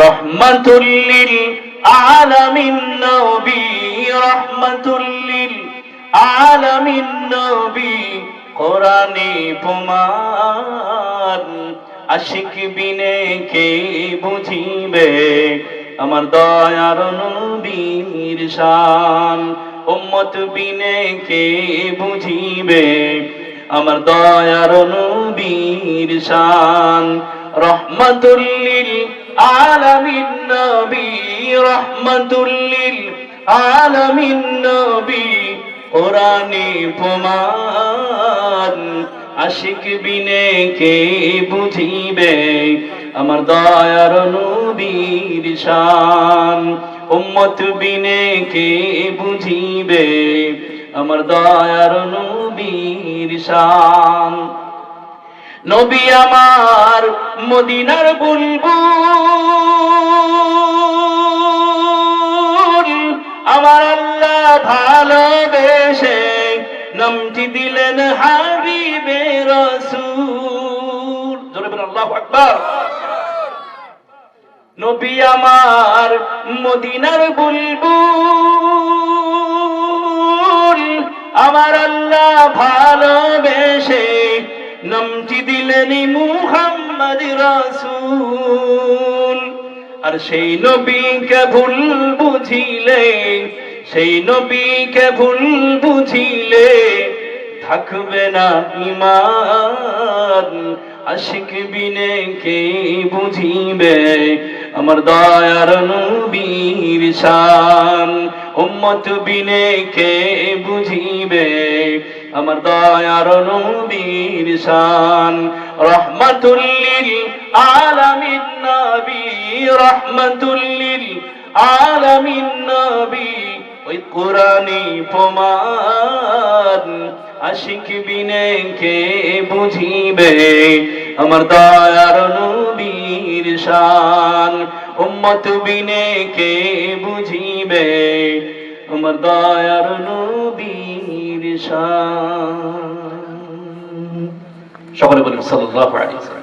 রহমাতুল লিল আলামিন নবী, রহমাতুল লিল আলামিন নবী, কোরআনে প্রমাণ। আশিক বিনে কে বুঝিবে আমার দয়ার নবীর শান, উম্মত বিনে কে বুঝিবে আমার দয়ার নবীর শান। রহমাতুল লিল আলামিন নবী, রহমাতুল লিল আলামিন নবী, কোরআনে প্রমাণ। আশিক বিনে কে বুঝিবে আমার দয়ার নবীর শান, উম্মত বিনে কে বুঝিবে আমার দয়ার নবীর শান। নবী আমার মদিনার বুলবুল, আমার আল্লাহ ভালোবেসে নামটি দিলেন হাবিবে রাসূল। জোরে বলেন আল্লাহু আকবার। নবী আমার মদিনার বুলবুল, আমার আল্লাহ ভালোবেসে নামটি দিলেন মুহাম্মদ রাসূল। আর সেই নবীকে ভুল বুঝিলে, সেই নবীকে ভুল বুঝিলে থাকবে না ঈমান। আশিক বিনে কে বুঝিবে আমার দয়ার নবীর শান, উম্মত বিনে কে বুঝিবে আমার দয়ার নবীর শান। রহমাতুল লিল আলামিন নবী, রহমাতুল লিল আলামিন নবী, ওই কোরআনে প্রমাণ। আশিক বিনে কে বুঝিবে আমার দয়ার নবীর শান, উম্মত বিনে কে বুঝিবে আমার দয়ার নবীর শান। সকলে বলেন সাল্লাল্লাহু আলাইহি ওয়াসাল্লাম।